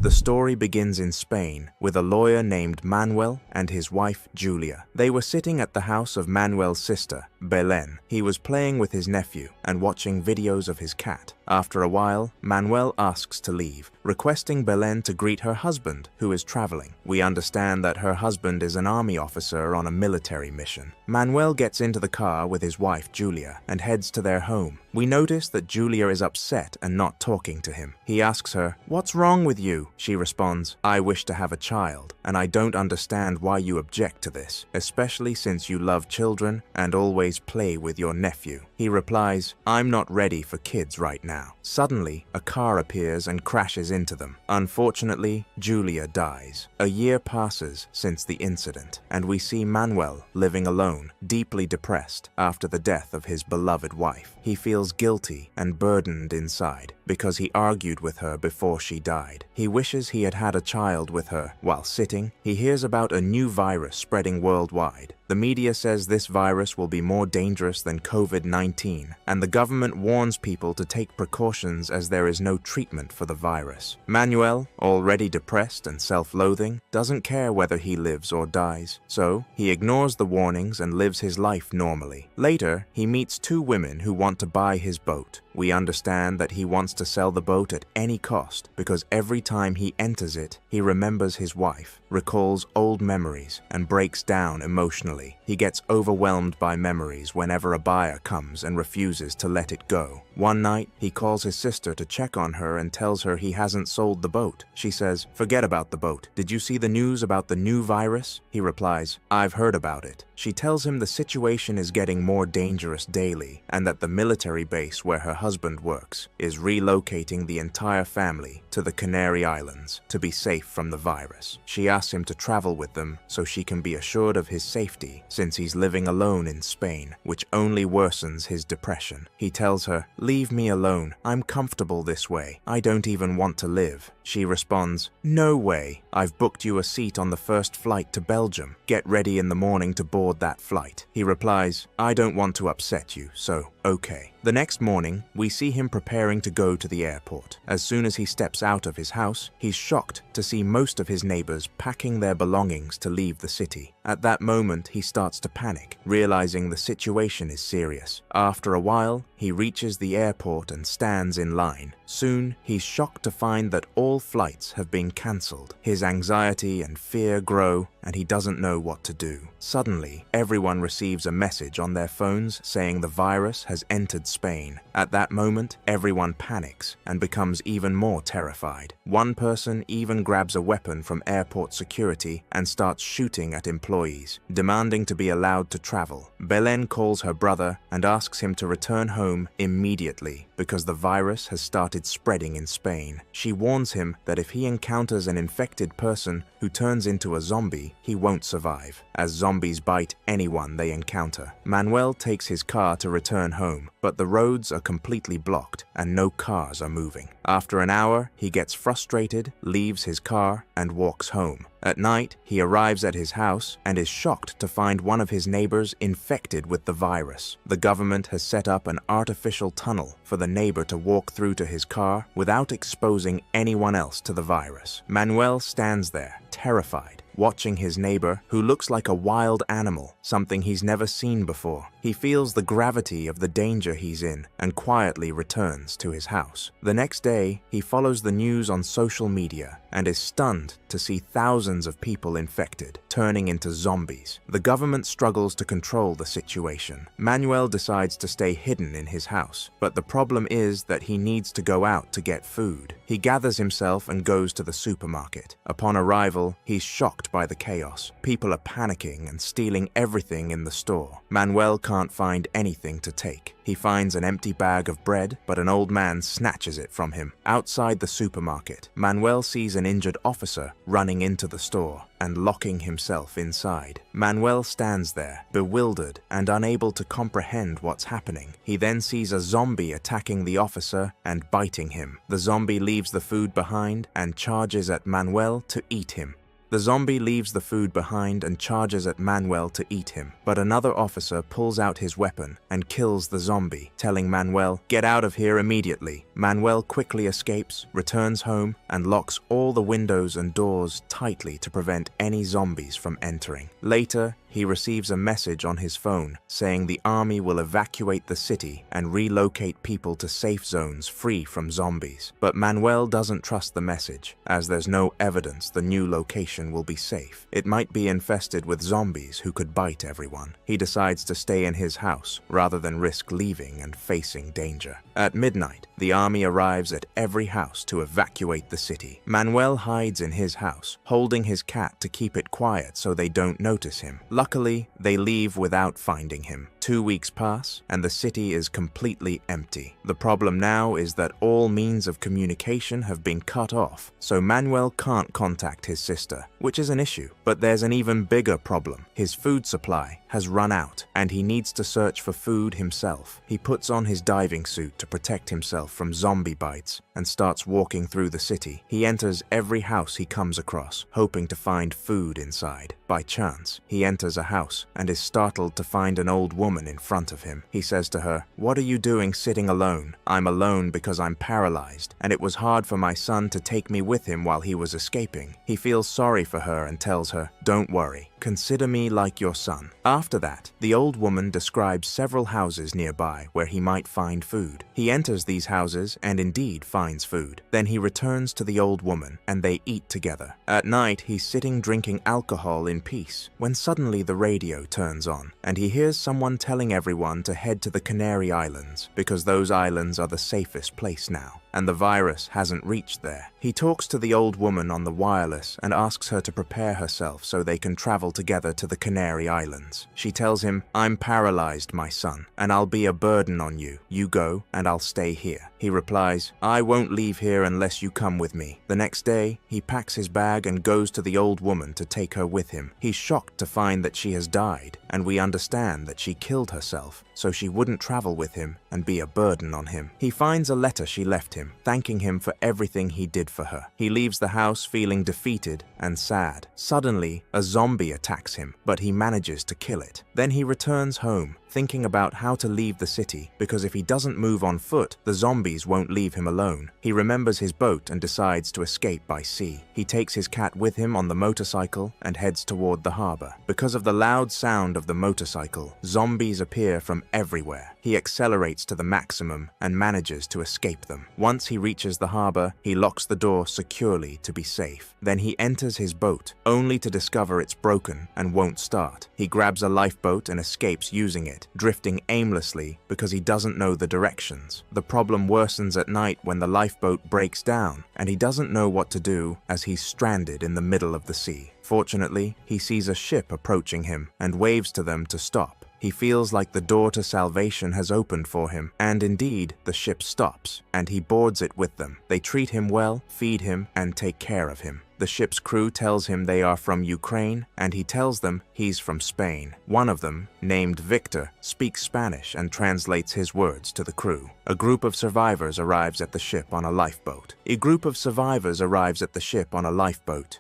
The story begins in Spain with a lawyer named Manuel and his wife Julia. They were sitting at the house of Manuel's sister, Belén. He was playing with his nephew and watching videos of his cat. After a while, Manuel asks to leave, requesting Belén to greet her husband, who is traveling. We understand that her husband is an army officer on a military mission. Manuel gets into the car with his wife Julia and heads to their home. We notice that Julia is upset and not talking to him. He asks her, "What's wrong with you?" She responds, "I wish to have a child, and I don't understand why you object to this, especially since you love children and always play with your nephew." He replies, "I'm not ready for kids right now." Suddenly, a car appears and crashes into them. Unfortunately, Julia dies. A year passes since the incident, and we see Manuel living alone, deeply depressed after the death of his beloved wife. He feels guilty and burdened inside because he argued with her before she died. He wishes he had had a child with her. While sitting, he hears about a new virus spreading worldwide. The media says this virus will be more dangerous than COVID-19, and the government warns people to take precautions as there is no treatment for the virus. Manuel, already depressed and self-loathing, doesn't care whether he lives or dies, so he ignores the warnings and lives his life normally. Later, he meets two women who want to buy his boat. We understand that he wants to sell the boat at any cost because every time he enters it, he remembers his wife, recalls old memories, and breaks down emotionally. He gets overwhelmed by memories whenever a buyer comes and refuses to let it go. One night, he calls his sister to check on her and tells her he hasn't sold the boat. She says, "Forget about the boat. Did you see the news about the new virus?" He replies, "I've heard about it." She tells him the situation is getting more dangerous daily and that the military base where her husband works is relocating the entire family to the Canary Islands to be safe from the virus. She asks him to travel with them so she can be assured of his safety since he's living alone in Spain, which only worsens his depression. He tells her, "Leave me alone. I'm comfortable this way. I don't even want to live." She responds, "No way. I've booked you a seat on the first flight to Belgium. Get ready in the morning to board that flight." He replies, "I don't want to upset you, so okay." The next morning, we see him preparing to go to the airport. As soon as he steps out of his house, he's shocked to see most of his neighbors packing their belongings to leave the city. At that moment, he starts to panic, realizing the situation is serious. After a while, he reaches the airport and stands in line. Soon, he's shocked to find that all flights have been cancelled. His anxiety and fear grow, and he doesn't know what to do. Suddenly, everyone receives a message on their phones saying the virus has entered Spain. At that moment, everyone panics and becomes even more terrified. One person even grabs a weapon from airport security and starts shooting at employees, demanding to be allowed to travel. Belén calls her brother and asks him to return home immediately because the virus has started spreading in Spain. She warns him that if he encounters an infected person who turns into a zombie, he won't survive, as zombies bite anyone they encounter. Manuel takes his car to return home, but the roads are completely blocked and no cars are moving. After an hour, he gets frustrated, leaves his car, and walks home. At night, he arrives at his house and is shocked to find one of his neighbors infected with the virus. The government has set up an artificial tunnel for the neighbor to walk through to his car without exposing anyone else to the virus. Manuel stands there, terrified, watching his neighbor, who looks like a wild animal, something he's never seen before. He feels the gravity of the danger he's in and quietly returns to his house. The next day, he follows the news on social media and is stunned to see thousands of people infected, turning into zombies. The government struggles to control the situation. Manuel decides to stay hidden in his house, but the problem is that he needs to go out to get food. He gathers himself and goes to the supermarket. Upon arrival, he's shocked by the chaos. People are panicking and stealing everything in the store. Manuel can't find anything to take. He finds an empty bag of bread, but an old man snatches it from him. Outside the supermarket, Manuel sees an injured officer running into the store and locking himself inside. Manuel stands there, bewildered and unable to comprehend what's happening. He then sees a zombie attacking the officer and biting him. The zombie leaves the food behind and charges at Manuel to eat him. The zombie leaves the food behind and charges at Manuel to eat him, but another officer pulls out his weapon and kills the zombie, telling Manuel, "Get out of here immediately." Manuel quickly escapes, returns home, and locks all the windows and doors tightly to prevent any zombies from entering. Later, he receives a message on his phone saying the army will evacuate the city and relocate people to safe zones free from zombies. But Manuel doesn't trust the message, as there's no evidence the new location will be safe. It might be infested with zombies who could bite everyone. He decides to stay in his house rather than risk leaving and facing danger. At midnight, the army arrives at every house to evacuate the city. Manuel hides in his house, holding his cat to keep it quiet so they don't notice him. Luckily, they leave without finding him. 2 weeks pass, and the city is completely empty. The problem now is that all means of communication have been cut off, so Manuel can't contact his sister, which is an issue. But there's an even bigger problem. His food supply has run out, and he needs to search for food himself. He puts on his diving suit to protect himself from zombie bites and starts walking through the city. He enters every house he comes across, hoping to find food inside. By chance, he enters a house and is startled to find an old woman in front of him. He says to her, "What are you doing sitting alone?" "I'm alone because I'm paralyzed, and it was hard for my son to take me with him while he was escaping." He feels sorry for her and tells her, "Don't worry. Consider me like your son." After that, the old woman describes several houses nearby where he might find food. He enters these houses and indeed finds food. Then he returns to the old woman and they eat together. At night, he's sitting drinking alcohol in peace when suddenly the radio turns on and he hears someone telling everyone to head to the Canary Islands because those islands are the safest place now, and the virus hasn't reached there. He talks to the old woman on the wireless and asks her to prepare herself so they can travel together to the Canary Islands. She tells him, "I'm paralyzed, my son, and I'll be a burden on you. You go, and I'll stay here." He replies, "I won't leave here unless you come with me." The next day, he packs his bag and goes to the old woman to take her with him. He's shocked to find that she has died, and we understand that she killed herself so she wouldn't travel with him and be a burden on him. He finds a letter she left him, thanking him for everything he did for her. He leaves the house feeling defeated and sad. Suddenly, a zombie attacks him, but he manages to kill it. Then he returns home, thinking about how to leave the city, because if he doesn't move on foot, the zombies won't leave him alone. He remembers his boat and decides to escape by sea. He takes his cat with him on the motorcycle and heads toward the harbor. Because of the loud sound of the motorcycle, zombies appear from everywhere. He accelerates to the maximum and manages to escape them. Once he reaches the harbor, he locks the door securely to be safe. Then he enters his boat, only to discover it's broken and won't start. He grabs a lifeboat and escapes using it, drifting aimlessly because he doesn't know the directions. The problem worsens at night when the lifeboat breaks down, and he doesn't know what to do as he's stranded in the middle of the sea. Fortunately, he sees a ship approaching him and waves to them to stop. He feels like the door to salvation has opened for him, and indeed, the ship stops, and he boards it with them. They treat him well, feed him, and take care of him. The ship's crew tells him they are from Ukraine, and he tells them he's from Spain. One of them, named Victor, speaks Spanish and translates his words to the crew. A group of survivors arrives at the ship on a lifeboat.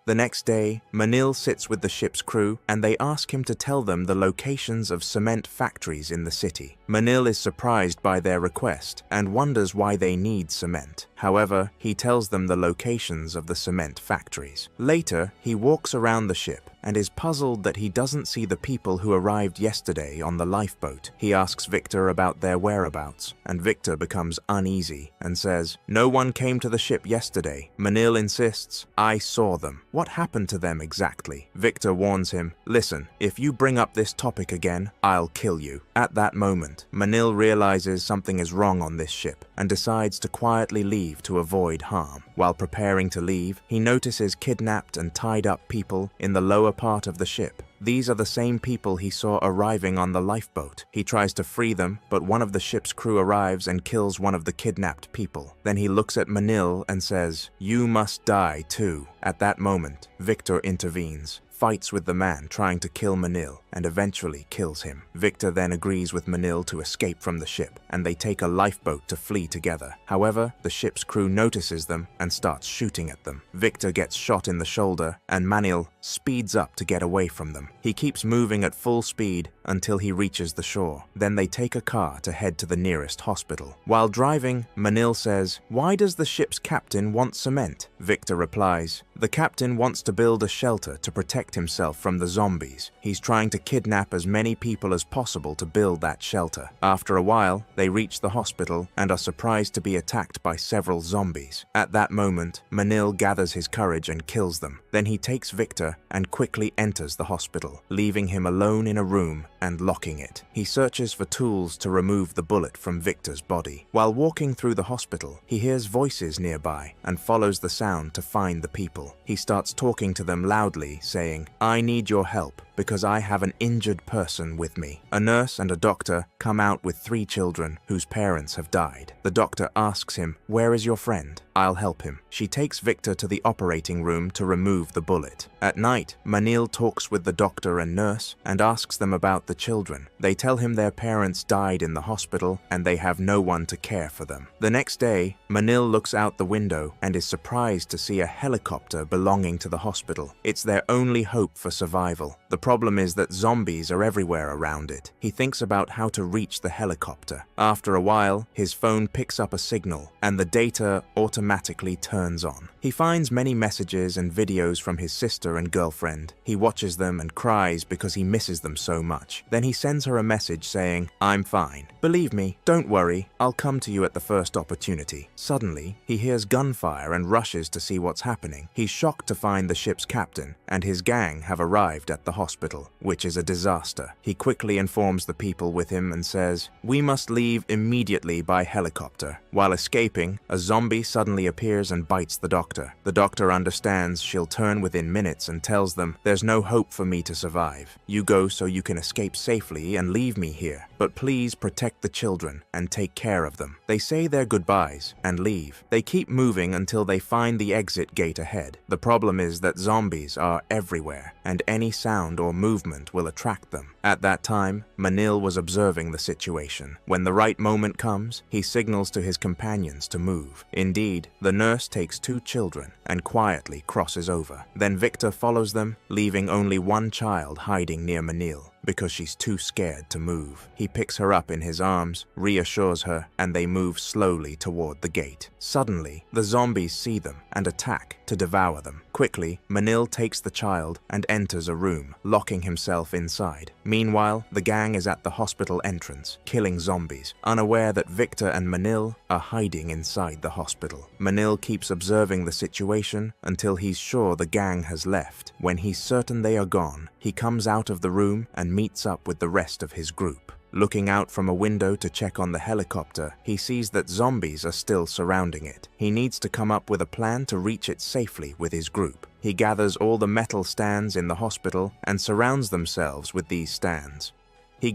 The next day, Manil sits with the ship's crew, and they ask him to tell them the locations of cement factories in the city. Manil is surprised by their request and wonders why they need cement. However, he tells them the locations of the cement factories. Later, he walks around the ship and is puzzled that he doesn't see the people who arrived yesterday on the lifeboat. He asks Victor about their whereabouts, and Victor becomes uneasy and says, "No one came to the ship yesterday." Manil insists, "I saw them. What happened to them exactly?" Victor warns him, "Listen, if you bring up this topic again, I'll kill you." At that moment, Manil realizes something is wrong on this ship and decides to quietly leave to avoid harm. While preparing to leave, he notices kidnapped and tied up people in the lower part of the ship. These are the same people he saw arriving on the lifeboat. He tries to free them, but one of the ship's crew arrives and kills one of the kidnapped people. Then he looks at Manil and says, "You must die too." At that moment, Victor intervenes, fights with the man trying to kill Manil and eventually kills him. Victor then agrees with Manil to escape from the ship, and they take a lifeboat to flee together. However, the ship's crew notices them and starts shooting at them. Victor gets shot in the shoulder, and Manil speeds up to get away from them. He keeps moving at full speed until he reaches the shore. Then they take a car to head to the nearest hospital. While driving, Manil says, "Why does the ship's captain want cement?" Victor replies, "The captain wants to build a shelter to protect himself from the zombies. He's trying to kidnap as many people as possible to build that shelter." After a while, they reach the hospital and are surprised to be attacked by several zombies. At that moment, Manil gathers his courage and kills them. Then he takes Victor and quickly enters the hospital, leaving him alone in a room and locking it. He searches for tools to remove the bullet from Victor's body. While walking through the hospital, he hears voices nearby and follows the sound to find the people. He starts talking to them loudly, saying, "I need your help because I have an injured person with me." A nurse and a doctor come out with 3 children whose parents have died. The doctor asks him, "Where is your friend? I'll help him." She takes Victor to the operating room to remove the bullet. At night, Manil talks with the doctor and nurse and asks them about the children. They tell him their parents died in the hospital and they have no one to care for them. The next day, Manil looks out the window and is surprised to see a helicopter belonging to the hospital. It's their only hope for survival. The problem is that zombies are everywhere around it. He thinks about how to reach the helicopter. After a while, his phone picks up a signal and the data automatically turns on. He finds many messages and videos from his sister and girlfriend. He watches them and cries because he misses them so much. Then he sends her a message saying, "I'm fine. Believe me, don't worry, I'll come to you at the first opportunity." Suddenly, he hears gunfire and rushes to see what's happening. He's shocked to find the ship's captain and his gang have arrived at the hospital, which is a disaster. He quickly informs the people with him and says, "We must leave immediately by helicopter." While escaping, a zombie suddenly appears and bites the doctor. The doctor understands she'll turn within minutes and tells them, "There's no hope for me to survive. You go so you can escape safely and leave me here. But please protect the children and take care of them." They say their goodbyes and leave. They keep moving until they find the exit gate ahead. The problem is that zombies are everywhere, and any sound or movement will attract them. At that time, Manil was observing the situation. When the right moment comes, he signals to his companions to move. Indeed, the nurse takes 2 children and quietly crosses over. Then Victor follows them, leaving only one child hiding near Manil because she's too scared to move. He picks her up in his arms, reassures her, and they move slowly toward the gate. Suddenly, the zombies see them and attack to devour them. Quickly, Manil takes the child and enters a room, locking himself inside. Meanwhile, the gang is at the hospital entrance, killing zombies, unaware that Victor and Manil are hiding inside the hospital. Manil keeps observing the situation until he's sure the gang has left. When he's certain they are gone, he comes out of the room and meets up with the rest of his group. Looking out from a window to check on the helicopter, he sees that zombies are still surrounding it. He needs to come up with a plan to reach it safely with his group. He gathers all the metal stands in the hospital and surrounds themselves with these stands. They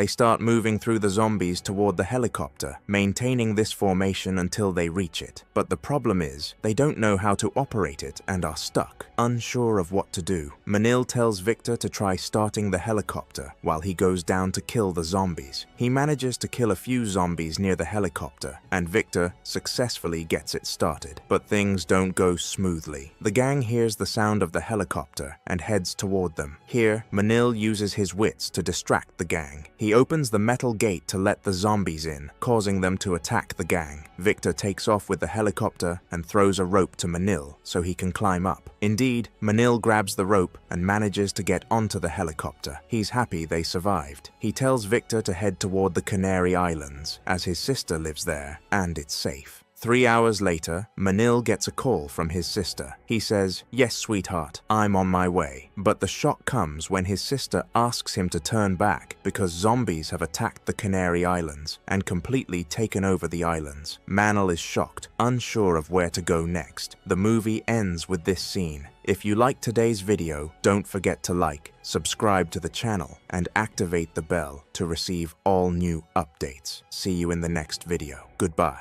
start moving through the zombies toward the helicopter, maintaining this formation until they reach it. But the problem is, they don't know how to operate it and are stuck, unsure of what to do. Manil tells Victor to try starting the helicopter while he goes down to kill the zombies. He manages to kill a few zombies near the helicopter, and Victor successfully gets it started. But things don't go smoothly. The gang hears the sound of the helicopter and heads toward them. Here, Manil uses his wits to distract the gang. He opens the metal gate to let the zombies in, causing them to attack the gang. Victor takes off with the helicopter and throws a rope to Manil so he can climb up. Indeed, Manil grabs the rope and manages to get onto the helicopter. He's happy they survived. He tells Victor to head toward the Canary Islands, as his sister lives there and it's safe. 3 hours later, Manil gets a call from his sister. He says, "Yes, sweetheart, I'm on my way." But the shock comes when his sister asks him to turn back because zombies have attacked the Canary Islands and completely taken over the islands. Manil is shocked, unsure of where to go next. The movie ends with this scene. If you like today's video, don't forget to like, subscribe to the channel, and activate the bell to receive all new updates. See you in the next video. Goodbye.